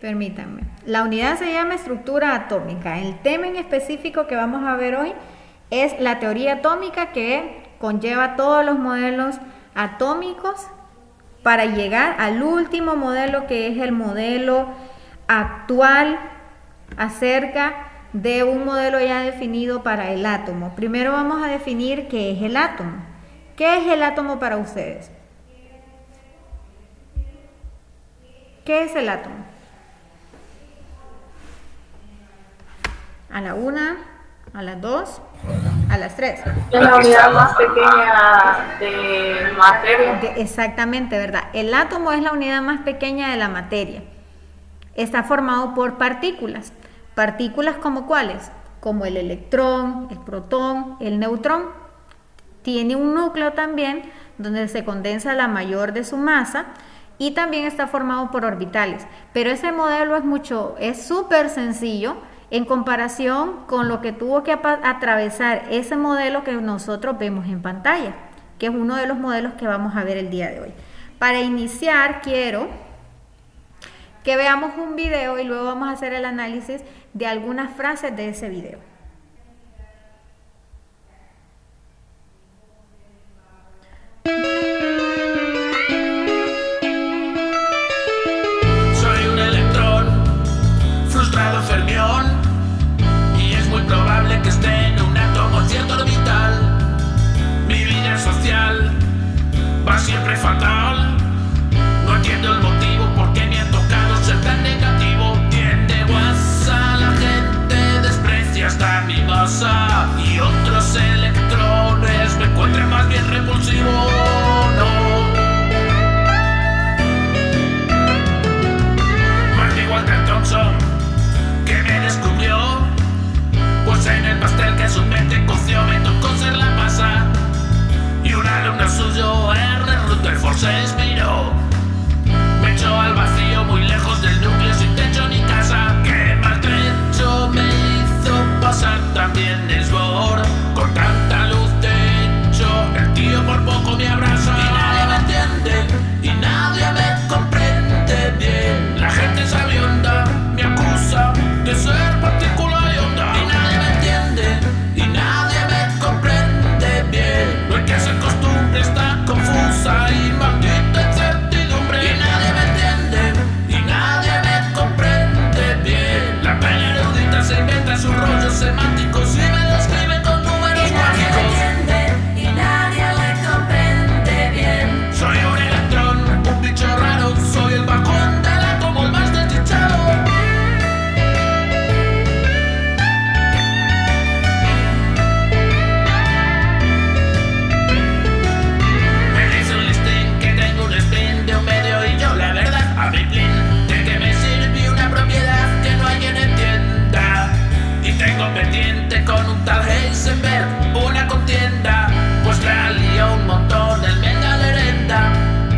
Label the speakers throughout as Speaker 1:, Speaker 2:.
Speaker 1: Permítanme. La unidad se llama estructura atómica. El tema en específico que vamos a ver hoy es la teoría atómica, que conlleva todos los modelos atómicos para llegar al último modelo, que es el modelo actual acerca de un modelo ya definido para el átomo. Primero vamos a definir qué es el átomo. ¿Qué es el átomo para ustedes? ¿Qué es el átomo? A la 1, a las 2, a las 3.
Speaker 2: Es la unidad más pequeña de materia.
Speaker 1: Exactamente, ¿verdad? El átomo es la unidad más pequeña de la materia. Está formado por partículas. ¿Partículas como cuáles? Como el electrón, el protón, el neutrón. Tiene un núcleo también donde se condensa la mayor de su masa, y también está formado por orbitales. Pero ese modelo es súper sencillo en comparación con lo que tuvo que atravesar ese modelo que nosotros vemos en pantalla, que es uno de los modelos que vamos a ver el día de hoy. Para iniciar, quiero que veamos un video y luego vamos a hacer el análisis de algunas frases de ese video.
Speaker 3: Soy un electrón, frustrado fermión, y es muy probable que esté en un átomo cierto orbital. Mi vida social va siempre fatal. No entiendo el motivo por qué me ha tocado ser tan negativo. Tiende guasa, la gente desprecia hasta mi masa, y otros electrones me encuentran más bien repulsivo. No. Marty Walter Thompson, que me descubrió, pues en el pastel que su mente coció me tocó ser la masa, y un alumno suyo, R. Rutherford, se inspiró. Me echó al vacío muy lejos del núcleo, sin techo ni casa. Qué maltrecho me hizo pasar también Bohr. Con tanta luz de hecho, el tío por poco me abraza. Y nadie me entiende, y nadie me comprende bien. La gente sabionda me acusa de ser particular y onda. Y nadie me entiende, y nadie me comprende bien. No hay que hacer costumbre, está confusa y maldita incertidumbre. Y nadie me entiende, y nadie me comprende bien. La peña erudita se inventa sus rollos semánticos y me describe con números mágicos.
Speaker 4: Y nadie le comprende bien.
Speaker 3: Soy un electrón, un bicho raro, soy el bajón del átomo, el más desdichado. Me dice un listín que tengo un spin de un medio, y yo la verdad a mi plin, de que me sirve una propiedad que no hay quien entienda. Y tengo pendiente con un tal Heisenberg una contienda, pues la lió un montón el Mendalerenda.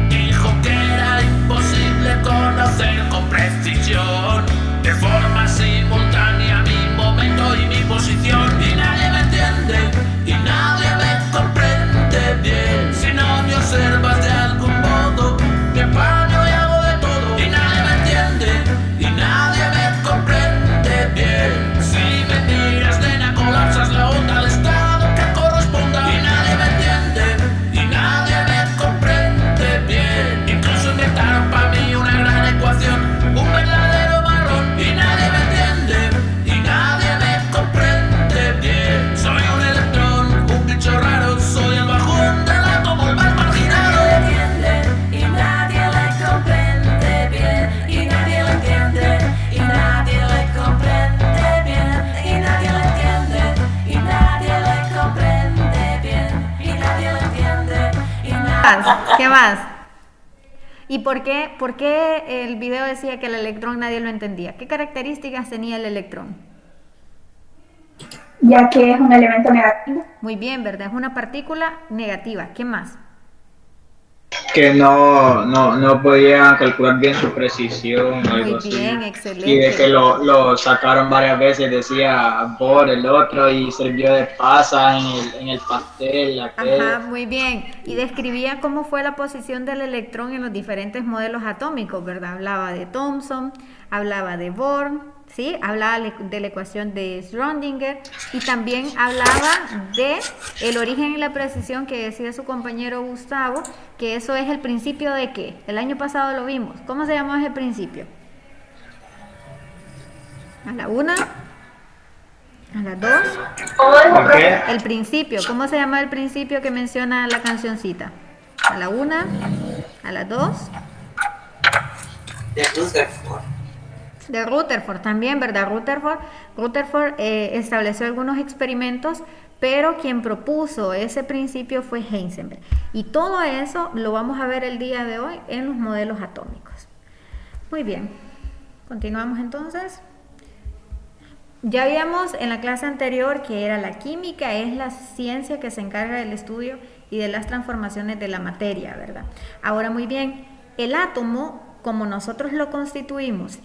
Speaker 3: Dijo que era imposible conocer con precisión, de forma simultánea, mi momento y mi posición. Y nadie me entiende, y nadie me comprende bien. Si no me observas de algún modo, me apaño y hago de todo. Y nadie me entiende, y nadie me comprende bien. Si me miras, nena, colapsas la onda al estado que corresponda. Y nadie me entiende, y nadie me comprende bien. Incluso inventaron para mí una gran ecuación, un verdadero marrón. Y nadie me entiende, y nadie me comprende bien. Soy un electrón, un bicho raro, soy el bajón del átomo, el más marginado.
Speaker 4: Y nadie le comprende bien. Y nadie le entiende, y nadie le comprende bien. Y nadie le entiende, y nadie le comprende bien. Y nadie le entiende, y nadie.
Speaker 1: ¿Qué más? ¿Y por qué el video decía que el electrón nadie lo entendía? ¿Qué características tenía el electrón?
Speaker 2: Ya que es un elemento negativo.
Speaker 1: Muy bien, ¿verdad? Es una partícula negativa. ¿Qué más?
Speaker 5: que no podían calcular bien su precisión,
Speaker 1: Muy
Speaker 5: algo así.
Speaker 1: bien,
Speaker 5: Y de que
Speaker 1: excelente.
Speaker 5: lo sacaron varias veces, decía por el otro y sirvió de pasa en el pastel,
Speaker 1: Ajá,
Speaker 5: aquello.
Speaker 1: muy bien. Y describía cómo fue la posición del electrón en los diferentes modelos atómicos, ¿verdad? Hablaba de Thomson, hablaba de Bohr, ¿sí? Hablaba de la ecuación de Schrödinger y también hablaba de el origen y la precisión que decía su compañero Gustavo, que eso es el principio de qué. El año pasado lo vimos. ¿Cómo se llamó ese principio? A la una, a las dos.
Speaker 2: ¿Cómo dijo,
Speaker 5: ¿Por qué?
Speaker 2: profe?
Speaker 1: El principio, ¿cómo se llama el principio que menciona la cancioncita? A la una, a las dos.
Speaker 6: De Rutherford.
Speaker 1: De Rutherford también, ¿verdad? Rutherford estableció algunos experimentos, pero quien propuso ese principio fue Heisenberg. Y todo eso lo vamos a ver el día de hoy en los modelos atómicos. Muy bien, continuamos entonces. Ya vimos en la clase anterior que era la química, es la ciencia que se encarga del estudio y de las transformaciones de la materia, ¿verdad? Ahora muy bien, el átomo, como nosotros lo constituimos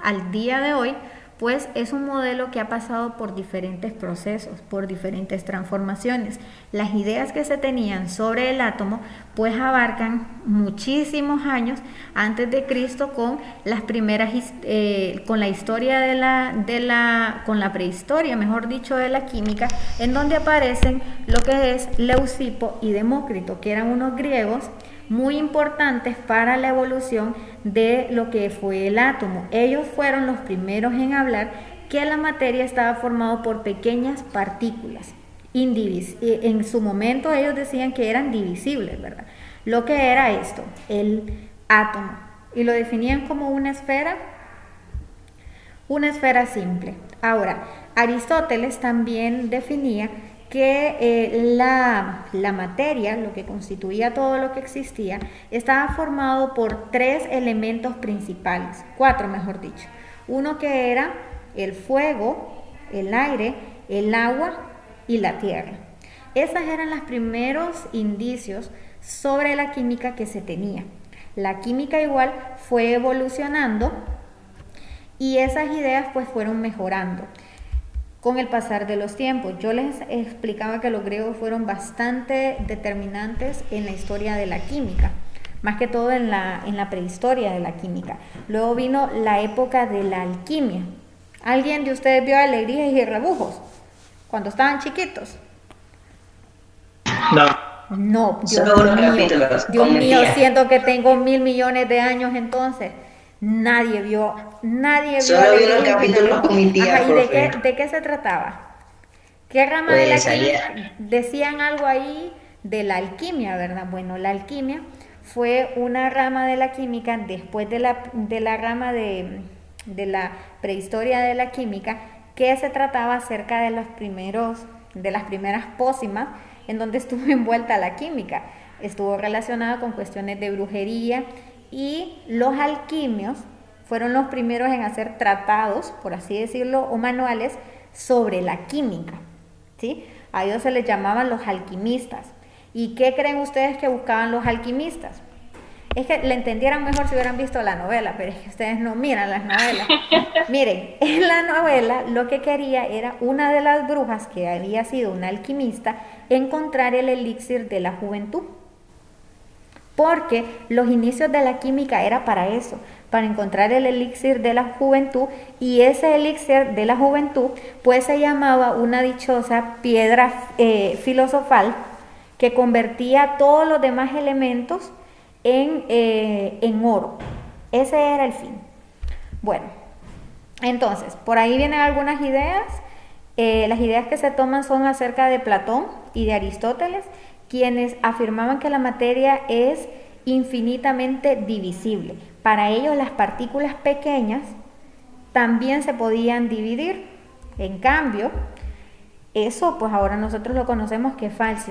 Speaker 1: al día de hoy, pues es un modelo que ha pasado por diferentes procesos, por diferentes transformaciones. Las ideas que se tenían sobre el átomo pues abarcan muchísimos años antes de Cristo con las primeras, con la historia con la prehistoria, mejor dicho, de la química, en donde aparecen lo que es Leucipo y Demócrito, que eran unos griegos muy importantes para la evolución de lo que fue el átomo. Ellos fueron los primeros en hablar que la materia estaba formada por pequeñas partículas en su momento ellos decían que eran divisibles, ¿verdad? Lo que era esto, el átomo, y lo definían como una esfera simple. Ahora, Aristóteles también definía que la materia, lo que constituía todo lo que existía, estaba formado por 3 elementos principales, 4 mejor dicho. Uno que era el fuego, el aire, el agua y la tierra. Esos eran los primeros indicios sobre la química que se tenía. La química igual fue evolucionando y esas ideas pues fueron mejorando con el pasar de los tiempos. Yo les explicaba que los griegos fueron bastante determinantes en la historia de la química, más que todo en la prehistoria de la química. Luego vino la época de la alquimia. ¿Alguien de ustedes vio Alegrías y Rebujos cuando estaban chiquitos?
Speaker 5: No,
Speaker 1: No,
Speaker 6: Solo unos capítulos,
Speaker 1: Dios
Speaker 6: con mi
Speaker 1: mío,
Speaker 6: tía.
Speaker 1: siento que tengo 1.000 millones de años entonces. Nadie vio
Speaker 6: Solo vi unos
Speaker 1: Alegrías y
Speaker 6: capítulos
Speaker 1: Rebujos.
Speaker 6: con mi tía,
Speaker 1: Ajá, ¿y
Speaker 6: profe.
Speaker 1: de qué se trataba? ¿Qué rama de la
Speaker 6: Pues
Speaker 1: química?
Speaker 6: allá.
Speaker 1: Decían algo ahí de la alquimia, ¿verdad? Bueno, la alquimia fue una rama de la química después de la rama de la prehistoria de la química, que se trataba acerca de las primeras pócimas en donde estuvo envuelta la química. Estuvo relacionada con cuestiones de brujería y los alquimios fueron los primeros en hacer tratados, por así decirlo, o manuales sobre la química, ¿sí? A ellos se les llamaban los alquimistas. ¿Y qué creen ustedes que buscaban los alquimistas? Es que le entendieran mejor si hubieran visto la novela, pero es que ustedes no miran las novelas. Miren, en la novela lo que quería era una de las brujas, que había sido una alquimista, encontrar el elixir de la juventud. Porque los inicios de la química era para eso, para encontrar el elixir de la juventud, y ese elixir de la juventud pues se llamaba una dichosa piedra filosofal que convertía todos los demás elementos en oro. Ese era el fin. Bueno, entonces, por ahí vienen algunas ideas. Las ideas que se toman son acerca de Platón y de Aristóteles, quienes afirmaban que la materia es infinitamente divisible. Para ellos las partículas pequeñas también se podían dividir. En cambio, eso pues ahora nosotros lo conocemos que es falso.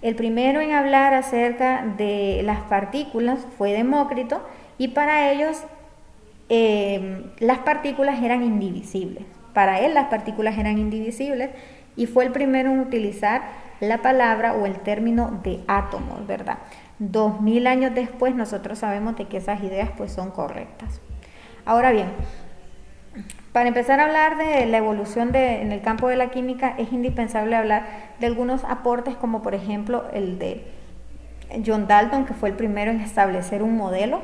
Speaker 1: El primero en hablar acerca de las partículas fue Demócrito, y para ellos las partículas eran indivisibles. Para él las partículas eran indivisibles y fue el primero en utilizar la palabra o el término de átomos, ¿verdad? 2000 años después nosotros sabemos de que esas ideas pues son correctas. Ahora bien, para empezar a hablar de la evolución en el campo de la química es indispensable hablar de algunos aportes como por ejemplo el de John Dalton, que fue el primero en establecer un modelo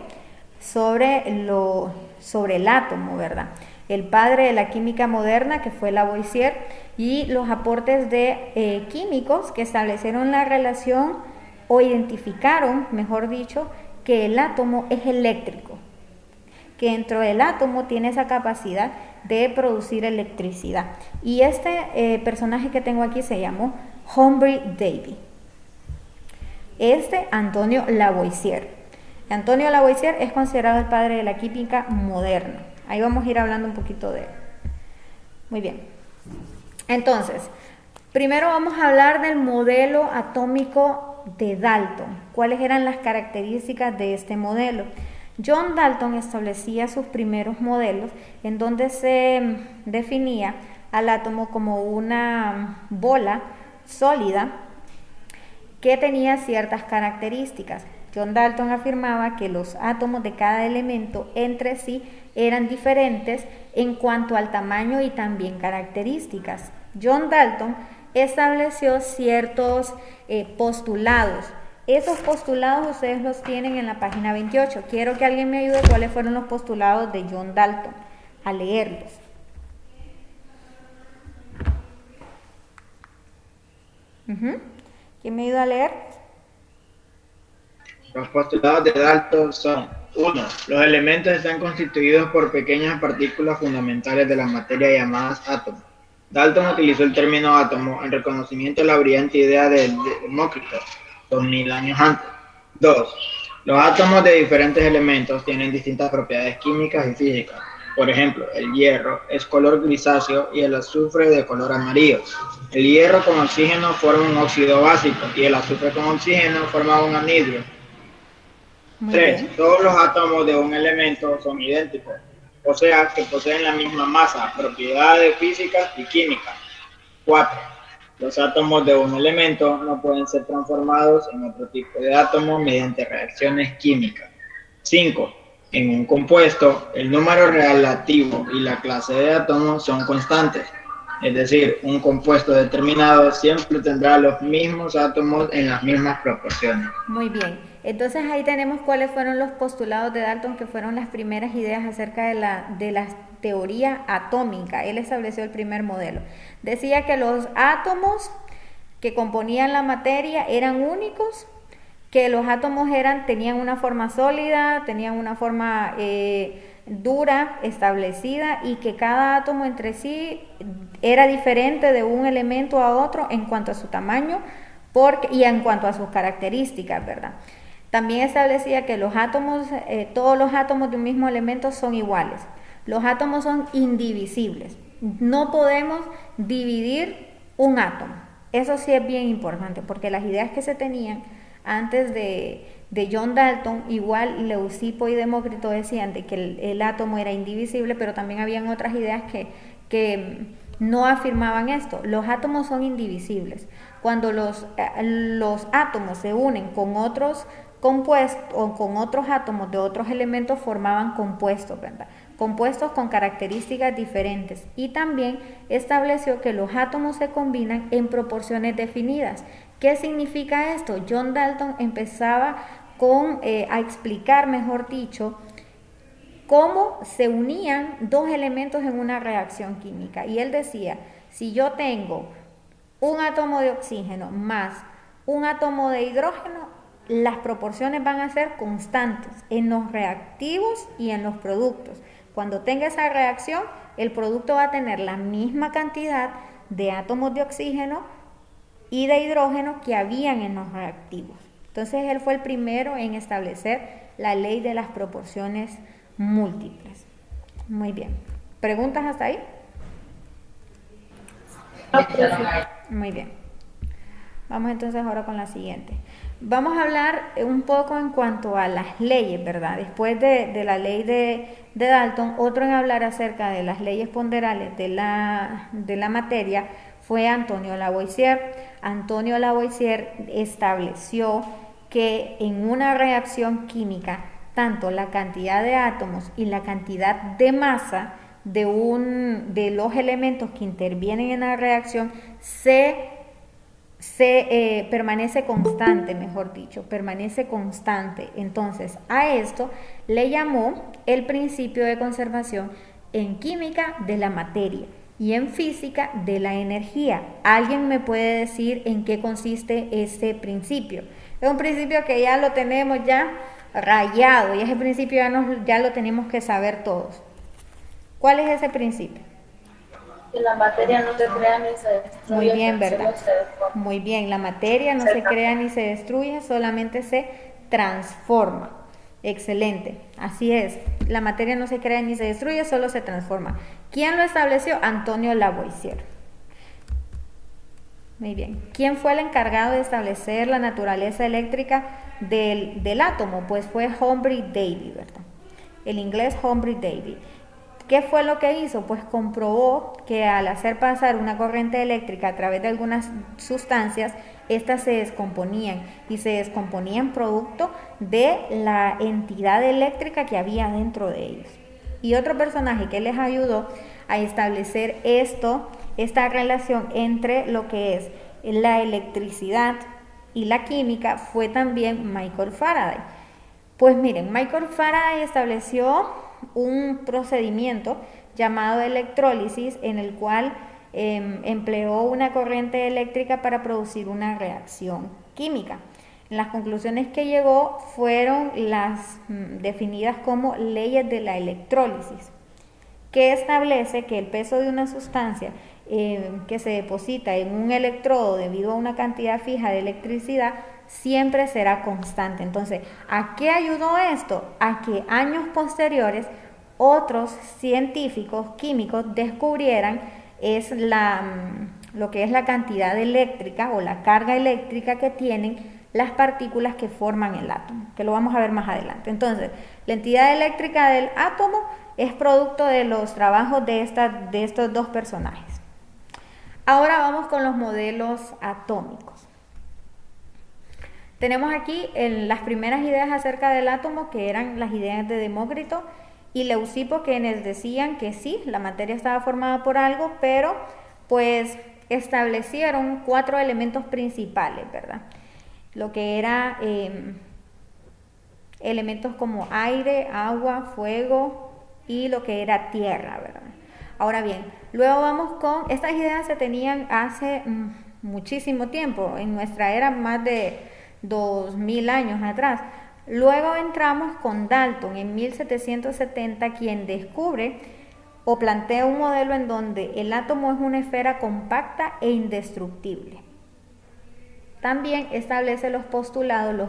Speaker 1: sobre el átomo, ¿verdad? El padre de la química moderna, que fue Lavoisier, y los aportes de químicos que establecieron la relación o identificaron, mejor dicho, que el átomo es eléctrico, que dentro del átomo tiene esa capacidad de producir electricidad. Y este personaje que tengo aquí se llamó Humphrey Davy. Antonio Lavoisier. Antonio Lavoisier es considerado el padre de la química moderna. Ahí vamos a ir hablando un poquito de él. Muy bien. Entonces, primero vamos a hablar del modelo atómico de Dalton. ¿Cuáles eran las características de este modelo? John Dalton establecía sus primeros modelos en donde se definía al átomo como una bola sólida que tenía ciertas características. John Dalton afirmaba que los átomos de cada elemento entre sí eran diferentes en cuanto al tamaño y también características. John Dalton estableció ciertos postulados. Esos postulados ustedes los tienen en la página 28. Quiero que alguien me ayude cuáles fueron los postulados de John Dalton, a leerlos. ¿Quién me ayuda a leer?
Speaker 5: Los postulados de Dalton son: 1. Los elementos están constituidos por pequeñas partículas fundamentales de la materia llamadas átomos. Dalton utilizó el término átomo en reconocimiento a la brillante idea de Demócrito, 2000 años antes. 2. Los átomos de diferentes elementos tienen distintas propiedades químicas y físicas. Por ejemplo, el hierro es color grisáceo y el azufre de color amarillo. El hierro con oxígeno forma un óxido básico y el azufre con oxígeno forma un anhidro. 3. Todos los átomos de un elemento son idénticos, o sea que poseen la misma masa, propiedades físicas y químicas. 4. Los átomos de un elemento no pueden ser transformados en otro tipo de átomo mediante reacciones químicas. 5. En un compuesto, el número relativo y la clase de átomos son constantes. Es decir, un compuesto determinado siempre tendrá los mismos átomos en las mismas proporciones.
Speaker 1: Muy bien. Entonces ahí tenemos cuáles fueron los postulados de Dalton, que fueron las primeras ideas acerca de la teoría atómica. Él estableció el primer modelo. Decía que los átomos que componían la materia eran únicos, que los átomos tenían una forma sólida, tenían una forma dura, establecida, y que cada átomo entre sí era diferente de un elemento a otro en cuanto a su tamaño y en cuanto a sus características, ¿verdad? También establecía que los átomos, todos los átomos de un mismo elemento son iguales. Los átomos son indivisibles. No podemos dividir un átomo. Eso sí es bien importante, porque las ideas que se tenían antes de John Dalton, igual Leucipo y Demócrito decían de que el átomo era indivisible, pero también habían otras ideas que no afirmaban esto. Los átomos son indivisibles. Cuando los átomos se unen con otros compuestos o con otros átomos de otros elementos, formaban compuestos, ¿verdad? Compuestos con características diferentes. Y también estableció que los átomos se combinan en proporciones definidas. ¿Qué significa esto? John Dalton empezaba a explicar, mejor dicho, cómo se unían dos elementos en una reacción química. Y él decía, si yo tengo un átomo de oxígeno más un átomo de hidrógeno, las proporciones van a ser constantes en los reactivos y en los productos. Cuando tenga esa reacción, el producto va a tener la misma cantidad de átomos de oxígeno y de hidrógeno que habían en los reactivos. Entonces él fue el primero en establecer la ley de las proporciones múltiples. Muy bien. ¿Preguntas hasta ahí? Muy bien. Vamos entonces ahora con la siguiente. Vamos a hablar un poco en cuanto a las leyes, ¿verdad? Después de la ley de Dalton, otro en hablar acerca de las leyes ponderales de la materia fue Antonio Lavoisier. Antonio Lavoisier estableció que en una reacción química, tanto la cantidad de átomos y la cantidad de masa de los elementos que intervienen en la reacción permanece constante, mejor dicho, permanece constante. Entonces, a esto le llamó el principio de conservación en química de la materia y en física de la energía. ¿Alguien me puede decir en qué consiste este principio? Es un principio que ya lo tenemos ya rayado y ese principio ya lo tenemos que saber todos. ¿Cuál es ese principio?
Speaker 2: Que la materia no se crea ni se destruye.
Speaker 1: Muy bien,
Speaker 2: solo
Speaker 1: ¿verdad?
Speaker 2: se deforma.
Speaker 1: Muy bien, la materia no se crea ni se destruye, solamente se transforma. Excelente, así es. La materia no se crea ni se destruye, solo se transforma. ¿Quién lo estableció? Antonio Lavoisier. Muy bien. ¿Quién fue el encargado de establecer la naturaleza eléctrica del átomo? Pues fue Humphry Davy, ¿verdad? El inglés Humphry Davy. ¿Qué fue lo que hizo? Pues comprobó que al hacer pasar una corriente eléctrica a través de algunas sustancias, estas se descomponían y se descomponían producto de la entidad eléctrica que había dentro de ellos. Y otro personaje que les ayudó a establecer esta relación entre lo que es la electricidad y la química fue también Michael Faraday. Pues miren, Michael Faraday estableció un procedimiento llamado electrólisis en el cual empleó una corriente eléctrica para producir una reacción química. Las conclusiones que llegó fueron las definidas como leyes de la electrólisis, que establece que el peso de una sustancia que se deposita en un electrodo debido a una cantidad fija de electricidad siempre será constante. Entonces, ¿a qué ayudó esto? A que años posteriores otros científicos químicos descubrieran lo que es la cantidad eléctrica o la carga eléctrica que tienen las partículas que forman el átomo, que lo vamos a ver más adelante. Entonces, la entidad eléctrica del átomo es producto de los trabajos de estos dos personajes. Ahora vamos con los modelos atómicos. Tenemos aquí las primeras ideas acerca del átomo, que eran las ideas de Demócrito y Leucipo, quienes decían que sí, la materia estaba formada por algo, pero pues establecieron 4 elementos principales, ¿verdad? Lo que era elementos como aire, agua, fuego y lo que era tierra, ¿verdad? Ahora bien, luego vamos con, estas ideas se tenían hace muchísimo tiempo, en nuestra era más de 2000 años atrás. Luego entramos con Dalton en 1770, quien descubre o plantea un modelo en donde el átomo es una esfera compacta e indestructible. También establece los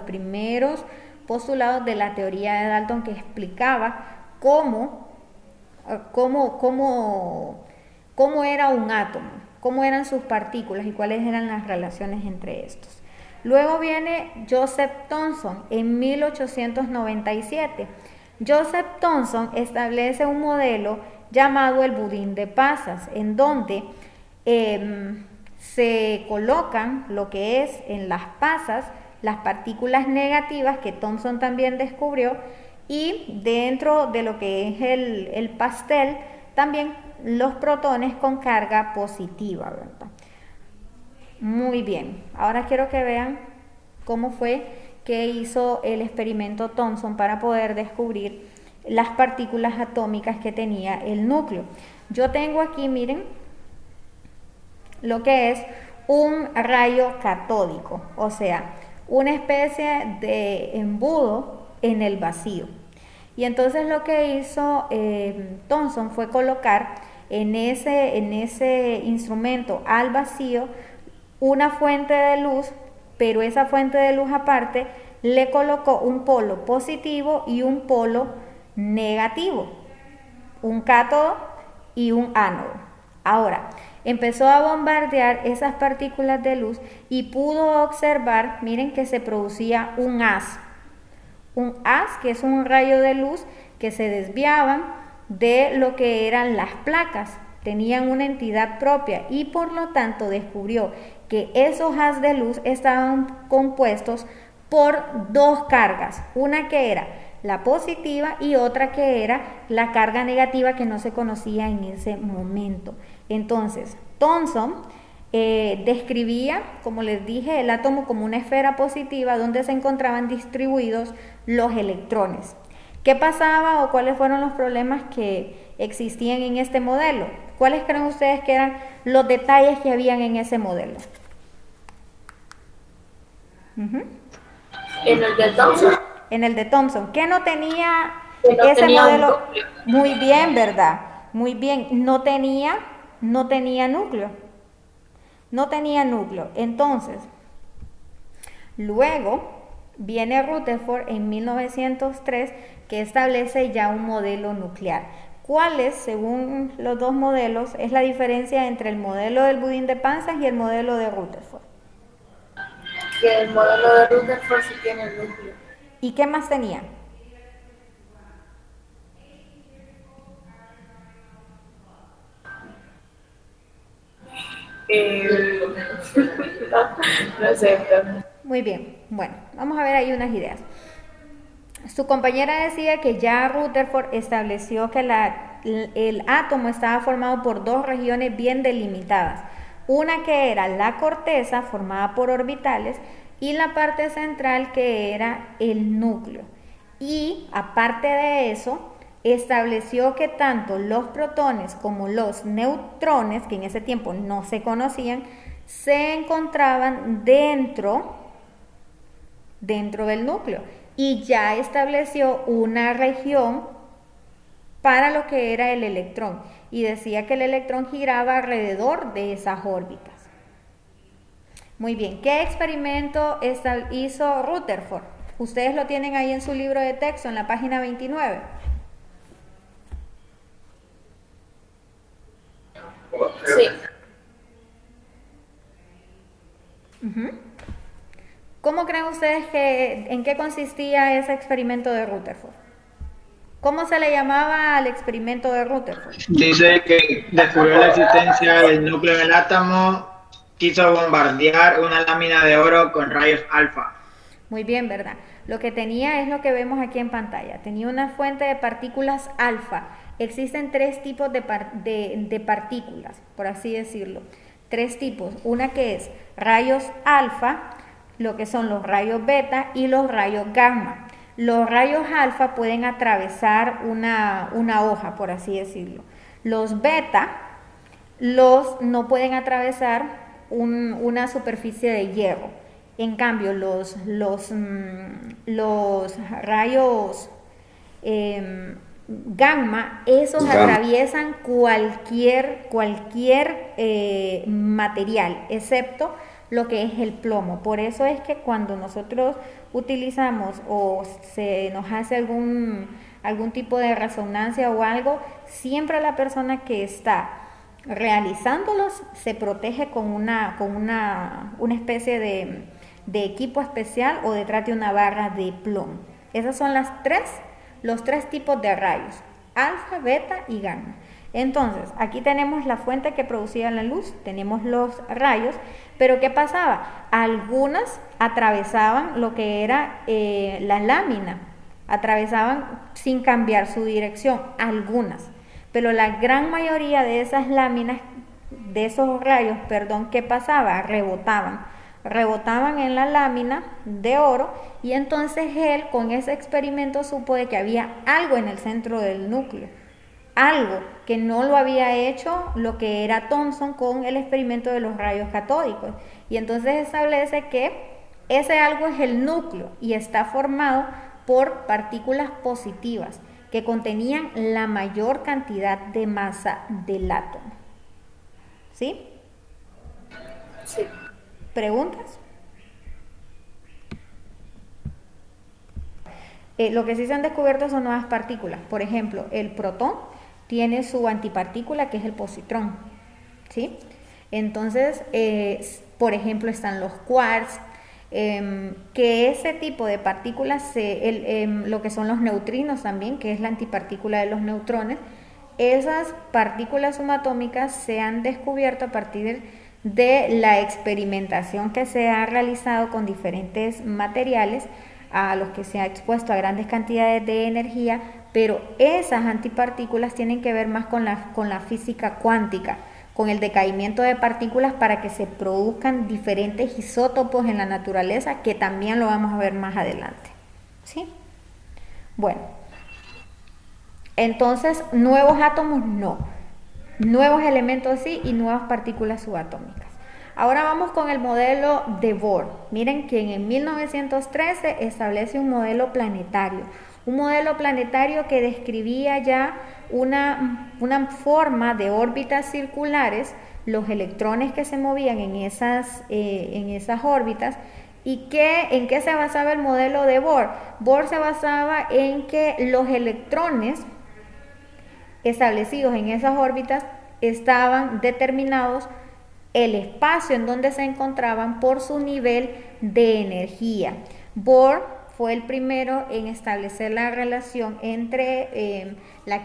Speaker 1: primeros postulados de la teoría de Dalton, que explicaba cómo era un átomo, cómo eran sus partículas y cuáles eran las relaciones entre estos. Luego viene Joseph Thomson en 1897. Joseph Thomson establece un modelo llamado el budín de pasas, en donde se colocan lo que es en las pasas las partículas negativas que Thomson también descubrió, y dentro de lo que es el pastel también los protones con carga positiva, ¿verdad? Muy bien, ahora quiero que vean cómo fue que hizo el experimento Thomson para poder descubrir las partículas atómicas que tenía el núcleo. Yo tengo aquí, miren, lo que es un rayo catódico, o sea, una especie de embudo en el vacío. Y entonces lo que hizo Thomson fue colocar en ese instrumento al vacío una fuente de luz, pero esa fuente de luz aparte le colocó un polo positivo y un polo negativo, un cátodo y un ánodo. Ahora, empezó a bombardear esas partículas de luz y pudo observar, miren, que se producía un haz, que es un rayo de luz que se desviaban de lo que eran las placas, tenían una entidad propia, y por lo tanto descubrió que esos haz de luz estaban compuestos por dos cargas, una que era la positiva y otra que era la carga negativa que no se conocía en ese momento. Entonces, Thomson describía, como les dije, el átomo como una esfera positiva donde se encontraban distribuidos los electrones. ¿Qué pasaba o cuáles fueron los problemas que existían en este modelo? ¿Cuáles creen ustedes que eran los detalles que habían en ese modelo?
Speaker 2: En el de Thomson.
Speaker 1: En el de Thomson. ¿Qué no tenía
Speaker 2: Que no
Speaker 1: ese
Speaker 2: tenía un
Speaker 1: modelo?
Speaker 2: núcleo.
Speaker 1: Muy bien, ¿verdad? Muy bien. No tenía núcleo. No tenía núcleo. Entonces, luego viene Rutherford en 1903 que establece ya un modelo nuclear. ¿Cuál es, según los dos modelos, es la diferencia entre el modelo del budín de panzas y el modelo de Rutherford?
Speaker 2: Que el modelo de Rutherford sí tiene el núcleo.
Speaker 1: ¿Y qué más tenía?
Speaker 2: No sé, pero
Speaker 1: Muy bien, bueno, vamos a ver ahí unas ideas. Su compañera decía que ya Rutherford estableció que el átomo estaba formado por dos regiones bien delimitadas. Una que era la corteza, formada por orbitales, y la parte central, que era el núcleo. Y aparte de eso, estableció que tanto los protones como los neutrones, que en ese tiempo no se conocían, se encontraban dentro del núcleo. Y ya estableció una región para lo que era el electrón. Y decía que el electrón giraba alrededor de esas órbitas. Muy bien, ¿qué experimento hizo Rutherford? Ustedes lo tienen ahí en su libro de texto, en la página 29.
Speaker 2: sí.
Speaker 1: ¿Cómo creen ustedes en qué consistía ese experimento de Rutherford? ¿Cómo se le llamaba al experimento de Rutherford?
Speaker 5: Dice que descubrió la existencia del núcleo en el átomo, quiso bombardear una lámina de oro con rayos alfa.
Speaker 1: Muy bien, ¿verdad? Lo que tenía es lo que vemos aquí en pantalla. Tenía una fuente de partículas alfa. Existen tres tipos de partículas, por así decirlo. Tres tipos. Una que es rayos alfa, lo que son los rayos beta y los rayos gamma. Los rayos alfa pueden atravesar una hoja, por así decirlo. Los beta no pueden atravesar una superficie de hierro. En cambio, los rayos gamma, esos atraviesan cualquier material, excepto lo que es el plomo. Por eso es que cuando nosotros utilizamos o se nos hace algún tipo de resonancia o algo, siempre la persona que está realizándolos se protege con una especie de equipo especial o detrás de una barra de plomo. Esos son los tres tipos de rayos, alfa, beta y gamma. Entonces, aquí tenemos la fuente que producía la luz, tenemos los rayos, pero ¿qué pasaba? Algunas atravesaban lo que era la lámina, atravesaban sin cambiar su dirección, algunas, pero la gran mayoría de esas láminas, de esos rayos, ¿qué pasaba? Rebotaban en la lámina de oro, y entonces él con ese experimento supo de que había algo en el centro del núcleo, algo que no lo había hecho lo que era Thomson con el experimento de los rayos catódicos, y entonces establece que ese algo es el núcleo y está formado por partículas positivas que contenían la mayor cantidad de masa del átomo. ¿Sí?
Speaker 2: Sí.
Speaker 1: ¿Preguntas? Lo que sí se han descubierto son nuevas partículas. Por ejemplo, el protón tiene su antipartícula, que es el positrón, ¿sí? Entonces, por ejemplo, están los quarks, que ese tipo de partículas, lo que son los neutrinos también, que es la antipartícula de los neutrones, esas partículas subatómicas se han descubierto a partir de la experimentación que se ha realizado con diferentes materiales a los que se ha expuesto a grandes cantidades de energía, pero esas antipartículas tienen que ver más con la física cuántica, con el decaimiento de partículas para que se produzcan diferentes isótopos en la naturaleza, que también lo vamos a ver más adelante. ¿Sí? Bueno, entonces nuevos átomos no, nuevos elementos sí y nuevas partículas subatómicas. Ahora vamos con el modelo de Bohr. Miren que en 1913 establece un modelo planetario que describía ya una forma de órbitas circulares, los electrones que se movían en esas órbitas. ¿Y en qué se basaba el modelo de Bohr? Bohr se basaba en que los electrones establecidos en esas órbitas estaban determinados el espacio en donde se encontraban por su nivel de energía. Bohr fue el primero en establecer la relación entre la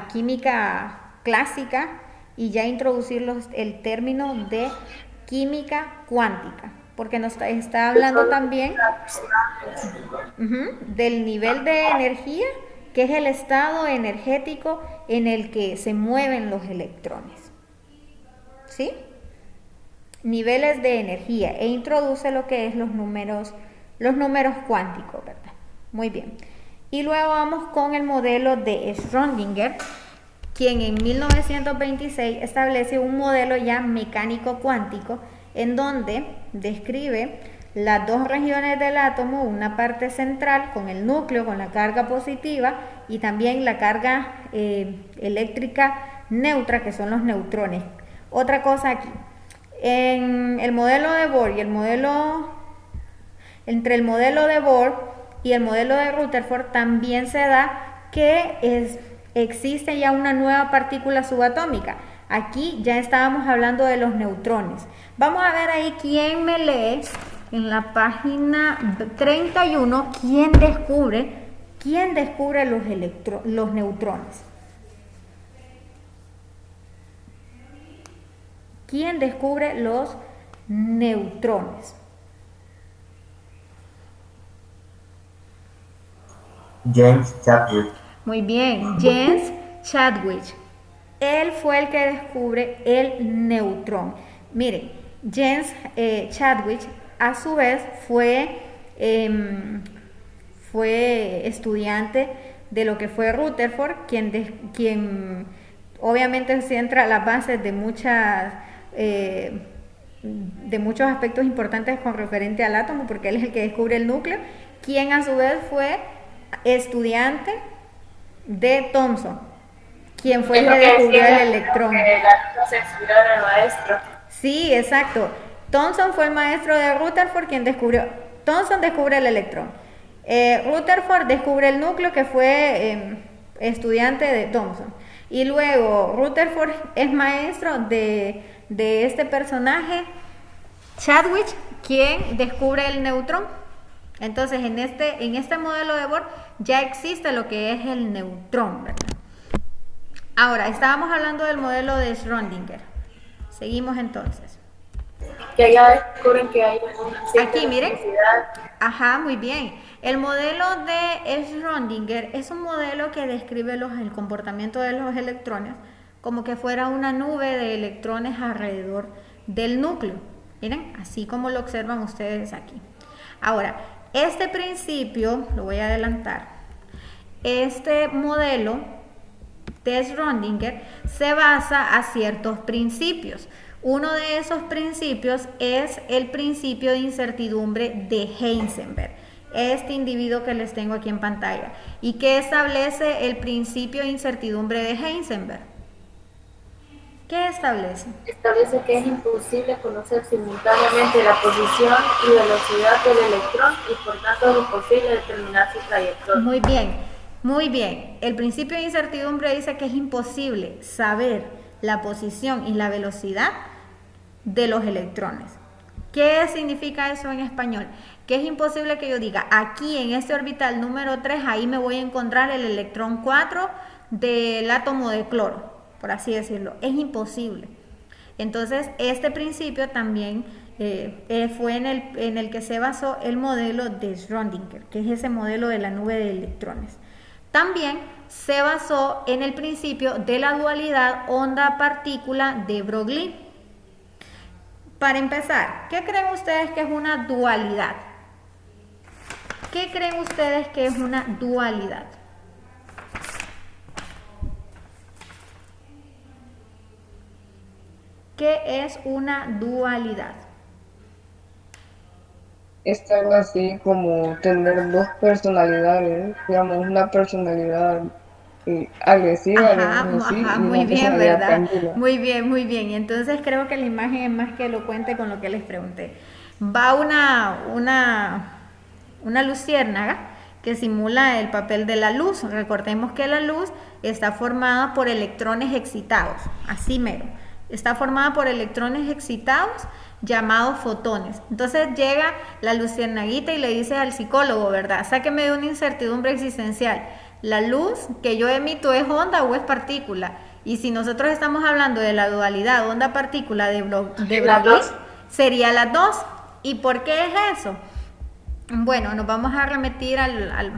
Speaker 1: química clásica y ya introducir el término de química cuántica, porque nos está hablando también del nivel de energía, que es el estado energético en el que se mueven los electrones. ¿Sí? Niveles de energía, e introduce lo que es los números cuánticos, ¿verdad? Muy bien. Y luego vamos con el modelo de Schrödinger, quien en 1926 establece un modelo ya mecánico cuántico, en donde describe las dos regiones del átomo, una parte central con el núcleo, con la carga positiva, y también la carga eléctrica neutra, que son los neutrones. Otra cosa aquí, en el modelo de Bohr y entre el modelo de Bohr y el modelo de Rutherford también se da que existe ya una nueva partícula subatómica. Aquí ya estábamos hablando de los neutrones. Vamos a ver ahí quién me lee en la página 31, quién descubre los neutrones. ¿Quién descubre los neutrones?
Speaker 6: James Chadwick.
Speaker 1: Muy bien, James Chadwick. Él fue el que descubre el neutrón. Miren, James Chadwick a su vez fue estudiante de lo que fue Rutherford, quien obviamente centra las bases de muchos aspectos importantes con referente al átomo, porque él es el que descubre el núcleo, quien a su vez fue estudiante de Thomson, quien fue el que descubrió el electrón.
Speaker 2: Que la se inspiró en el maestro.
Speaker 1: Sí, exacto. Thomson fue el maestro de Rutherford, quien Thomson descubre el electrón. Rutherford descubre el núcleo, que fue estudiante de Thomson. Y luego Rutherford es maestro de este personaje, Chadwick, quien descubre el neutrón. Entonces, en este modelo de Bohr ya existe lo que es el neutrón, ¿verdad? Ahora, estábamos hablando del modelo de Schrödinger. Seguimos entonces.
Speaker 2: Que ya descubren que hay una
Speaker 1: Aquí, miren.
Speaker 2: necesidad.
Speaker 1: Ajá, muy bien. El modelo de Schrödinger es un modelo que describe el comportamiento de los electrones como que fuera una nube de electrones alrededor del núcleo. Miren, así como lo observan ustedes aquí. Ahora, este principio, lo voy a adelantar, este modelo de Schrödinger se basa a ciertos principios. Uno de esos principios es el principio de incertidumbre de Heisenberg, este individuo que les tengo aquí en pantalla. ¿Y qué establece el principio de incertidumbre de Heisenberg? ¿Qué establece?
Speaker 2: Establece que es imposible conocer simultáneamente la posición y velocidad del electrón y por tanto es imposible determinar su trayectoria.
Speaker 1: Muy bien, muy bien. El principio de incertidumbre dice que es imposible saber la posición y la velocidad de los electrones. ¿Qué significa eso en español? Que es imposible que yo diga, aquí en este orbital número 3, ahí me voy a encontrar el electrón 4 del átomo de cloro, por así decirlo. Es imposible. Entonces, este principio también fue en el que se basó el modelo de Schrödinger, que es ese modelo de la nube de electrones. También se basó en el principio de la dualidad onda-partícula de Broglie. Para empezar, ¿qué creen ustedes que es una dualidad? ¿Qué creen ustedes que es una dualidad? ¿Qué es una dualidad?
Speaker 7: Es algo así como tener dos personalidades, digamos, una personalidad agresiva, digamos así, y
Speaker 1: muy
Speaker 7: una
Speaker 1: bien,
Speaker 7: personalidad
Speaker 1: ¿verdad?
Speaker 7: tranquila.
Speaker 1: Muy bien, muy bien. Y entonces creo que la imagen es más que elocuente con lo que les pregunté. Va una luciérnaga que simula el papel de la luz. Recordemos que la luz está formada por electrones excitados, así mero. Está formada por electrones excitados llamados fotones. Entonces llega la luciernaguita y le dice al psicólogo, ¿verdad? Sáqueme de una incertidumbre existencial. ¿La luz que yo emito es onda o es partícula? Y si nosotros estamos hablando de la dualidad onda-partícula de Broglie, sería las dos. ¿Y por qué es eso? Bueno, nos vamos a remitir al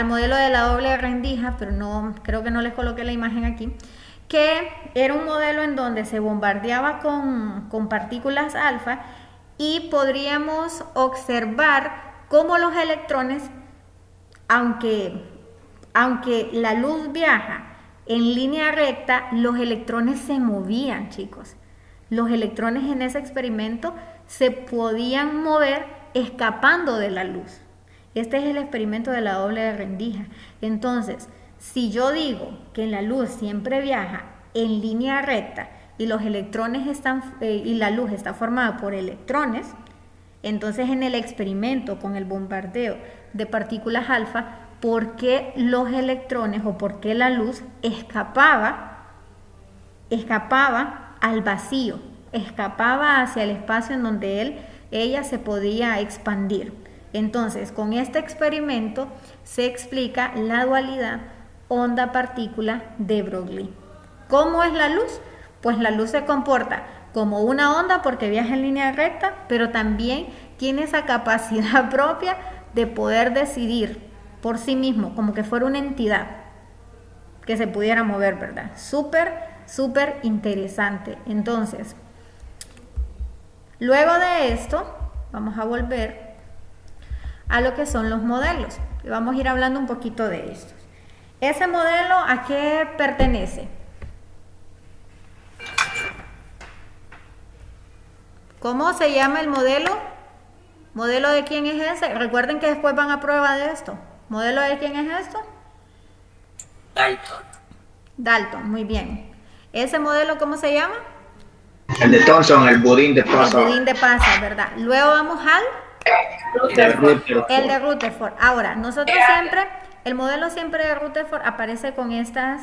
Speaker 1: modelo de la doble rendija, pero no, creo que no les coloqué la imagen aquí, que era un modelo en donde se bombardeaba con partículas alfa y podríamos observar cómo los electrones, aunque la luz viaja en línea recta, los electrones se movían, chicos. Los electrones en ese experimento se podían mover escapando de la luz. Este es el experimento de la doble rendija. Entonces, si yo digo que la luz siempre viaja en línea recta y los electrones y la luz está formada por electrones, entonces en el experimento con el bombardeo de partículas alfa, ¿por qué los electrones o por qué la luz escapaba al vacío, escapaba hacia el espacio en donde ella se podía expandir? Entonces, con este experimento se explica la dualidad onda-partícula de Broglie. ¿Cómo es la luz? Pues la luz se comporta como una onda porque viaja en línea recta, pero también tiene esa capacidad propia de poder decidir por sí mismo, como que fuera una entidad que se pudiera mover, ¿verdad? Súper interesante. Entonces, luego de esto, vamos a volver a lo que son los modelos. Y vamos a ir hablando un poquito de estos. ¿Ese modelo a qué pertenece? ¿Cómo se llama el modelo? ¿Modelo de quién es ese? Recuerden que después van a prueba de esto. ¿Modelo de quién es esto?
Speaker 3: Dalton.
Speaker 1: Dalton, muy bien. ¿Ese modelo cómo se llama?
Speaker 5: El de Thomson, el budín de
Speaker 1: El
Speaker 5: pasa.
Speaker 1: budín de pasa, ¿verdad? Luego vamos al el de Rutherford. Ahora, nosotros siempre, el modelo siempre de Rutherford aparece con estas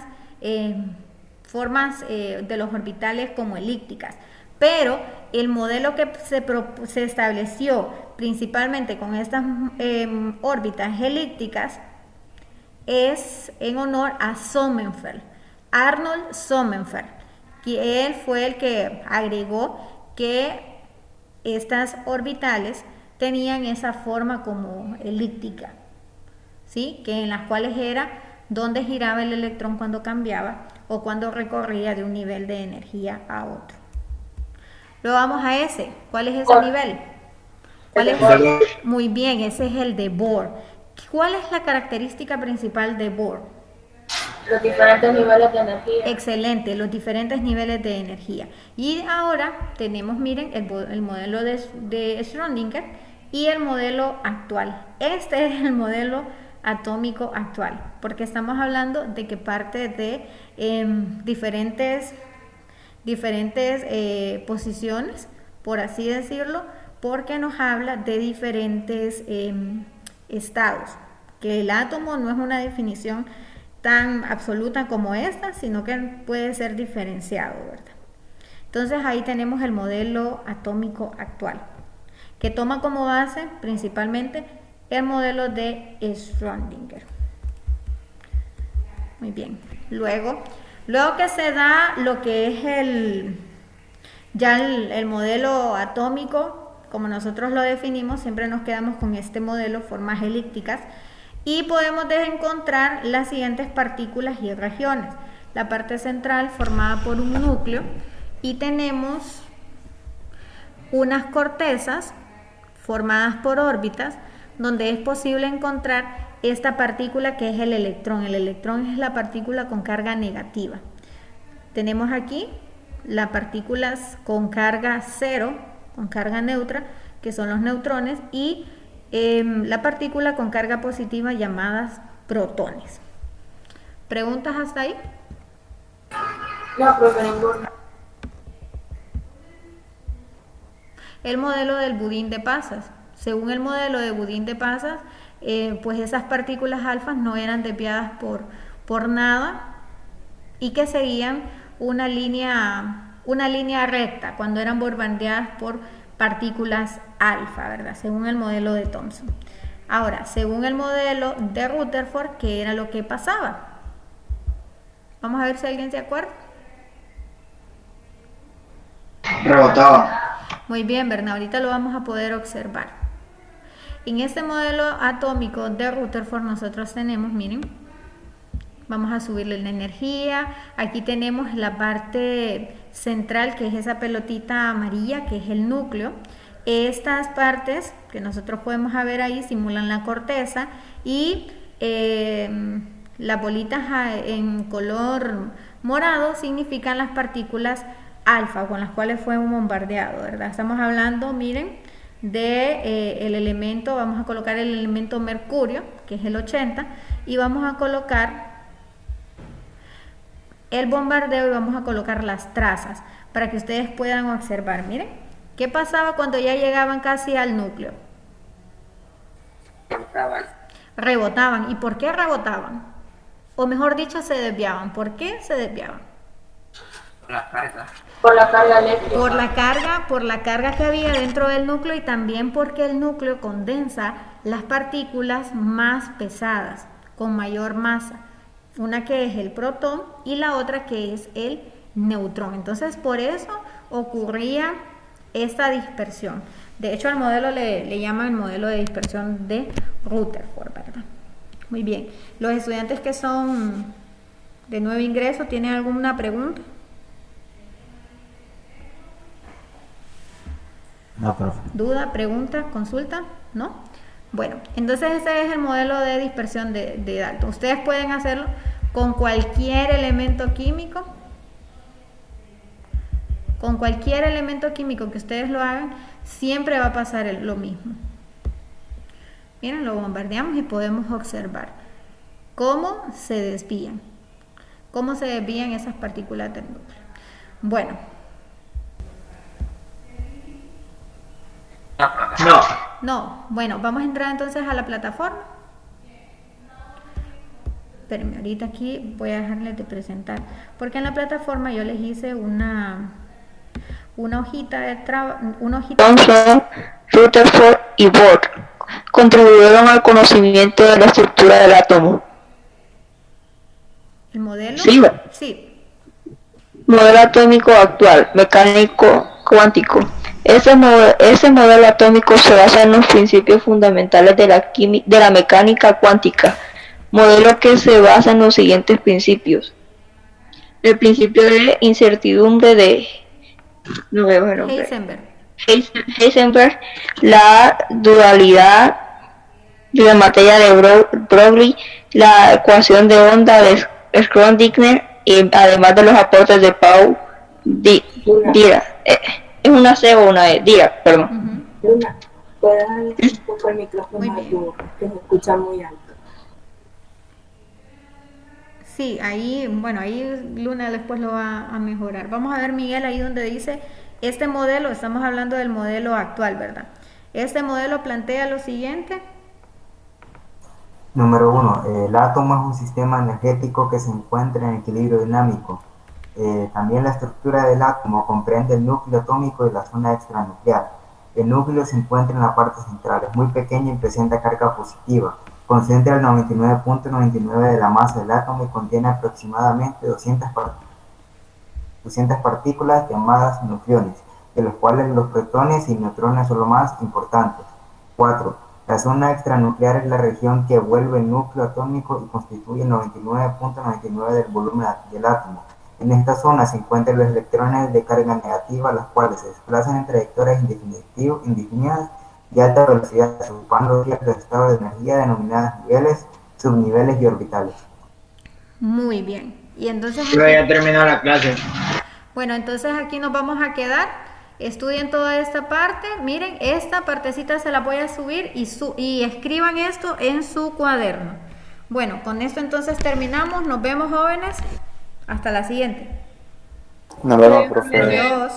Speaker 1: formas de los orbitales como elípticas, pero el modelo que se estableció principalmente con estas órbitas elípticas es en honor a Sommerfeld, Arnold Sommerfeld, que él fue el que agregó que estas orbitales tenían esa forma como elíptica, ¿sí? Que en las cuales era donde giraba el electrón cuando cambiaba o cuando recorría de un nivel de energía a otro. Luego vamos a ese. ¿Cuál es ese nivel? ¿Cuál es? Muy bien, ese es el de Bohr. ¿Cuál es la característica principal de Bohr?
Speaker 2: Los diferentes niveles de energía.
Speaker 1: Excelente, los diferentes niveles de energía. Y ahora tenemos, miren, el modelo de Schrödinger y el modelo actual. Este es el modelo atómico actual, porque estamos hablando de que parte de diferentes posiciones, por así decirlo, porque nos habla de diferentes estados, que el átomo no es una definición tan absoluta como esta, sino que puede ser diferenciado, ¿verdad? Entonces ahí tenemos el modelo atómico actual, que toma como base principalmente el modelo de Schrödinger. Muy bien. Luego que se da lo que es Ya el modelo atómico, como nosotros lo definimos, siempre nos quedamos con este modelo, formas elípticas, y podemos encontrar las siguientes partículas y regiones. La parte central formada por un núcleo y tenemos unas cortezas formadas por órbitas donde es posible encontrar esta partícula que es el electrón. El electrón es la partícula con carga negativa. Tenemos aquí las partículas con carga cero, con carga neutra, que son los neutrones, y la partícula con carga positiva llamadas protones. ¿Preguntas hasta ahí?
Speaker 2: No, profe, ninguna.
Speaker 1: El modelo del budín de pasas. Según el modelo de budín de pasas, pues esas partículas alfas no eran desviadas por nada y que seguían una línea recta cuando eran bombardeadas por partículas alfa, ¿verdad? Según el modelo de Thomson. Ahora, según el modelo de Rutherford, ¿qué era lo que pasaba? Vamos a ver si alguien se acuerda.
Speaker 5: Rebotaba.
Speaker 1: Muy bien, Bernard, ahorita lo vamos a poder observar. En este modelo atómico de Rutherford nosotros tenemos, miren, vamos a subirle la energía. Aquí tenemos la parte central, que es esa pelotita amarilla, que es el núcleo. Estas partes que nosotros podemos ver ahí simulan la corteza y las bolitas en color morado significan las partículas alfa con las cuales fue bombardeado, ¿verdad? Estamos hablando, miren, de el elemento, vamos a colocar el elemento mercurio, que es el 80, y vamos a colocar el bombardeo y vamos a colocar las trazas para que ustedes puedan observar. Miren, ¿qué pasaba cuando ya llegaban casi al núcleo? Rebotaban. ¿Y por qué rebotaban? O mejor dicho, se desviaban. ¿Por qué se desviaban?
Speaker 2: Por la carga eléctrica.
Speaker 1: Por la carga que había dentro del núcleo y también porque el núcleo condensa las partículas más pesadas, con mayor masa. Una que es el protón y la otra que es el neutrón. Entonces, por eso ocurría esta dispersión. De hecho, al modelo le llaman el modelo de dispersión de Rutherford, ¿verdad? Muy bien. Los estudiantes que son de nuevo ingreso, ¿tienen alguna pregunta?
Speaker 6: No, profe.
Speaker 1: ¿Duda, pregunta, consulta? ¿No? Bueno, entonces ese es el modelo de dispersión de Dalton. Ustedes pueden hacerlo con cualquier elemento químico. Con cualquier elemento químico que ustedes lo hagan, siempre va a pasar lo mismo. Miren, lo bombardeamos y podemos observar cómo se desvían. Cómo se desvían esas partículas del núcleo. Bueno. No, bueno, vamos a entrar entonces a la plataforma. Espérenme, ahorita aquí voy a dejarles de presentar, porque en la plataforma yo les hice una hojita de trabajo,
Speaker 8: Thomson, Rutherford y Bohr contribuyeron al conocimiento de la estructura del átomo.
Speaker 1: ¿El modelo?
Speaker 8: Sí. Modelo atómico actual, mecánico cuántico. Ese modelo atómico se basa en los principios fundamentales de la mecánica cuántica, modelo que se basa en los siguientes principios. El principio de incertidumbre de Heisenberg, la dualidad de la materia de Broglie, la ecuación de onda de Schrödinger y además de los aportes de Paul Dirac. ¿Es una C o una E? Dirac, perdón.
Speaker 2: Luna, ¿puedes darle un poco el micrófono a tu, que se escucha muy alto?
Speaker 1: Sí, ahí Luna después lo va a mejorar. Vamos a ver, Miguel, ahí donde dice, este modelo, estamos hablando del modelo actual, ¿verdad? Este modelo plantea lo siguiente.
Speaker 6: Número 1. El átomo es un sistema energético que se encuentra en equilibrio dinámico. También la estructura del átomo comprende el núcleo atómico y la zona extranuclear. El núcleo se encuentra en la parte central, es muy pequeño y presenta carga positiva. Concentra el 99.99% de la masa del átomo y contiene aproximadamente 200 partículas. 200 partículas llamadas nucleones, de los cuales los protones y neutrones son los más importantes. 4. La zona extranuclear es la región que envuelve el núcleo atómico y constituye el 99.99% del volumen del átomo. En esta zona se encuentran los electrones de carga negativa, los cuales se desplazan en trayectorias indefinidas de alta velocidad, ocupando ciertos estados de energía denominados niveles, subniveles y orbitales.
Speaker 1: Muy bien. Y entonces
Speaker 5: Pero ya terminó la clase.
Speaker 1: bueno, entonces aquí nos vamos a quedar. Estudien toda esta parte. Miren, esta partecita se la voy a subir y escriban esto en su cuaderno. Bueno, con esto entonces terminamos. Nos vemos, jóvenes. Hasta la siguiente.
Speaker 9: Nos vemos, profe.
Speaker 1: Adiós.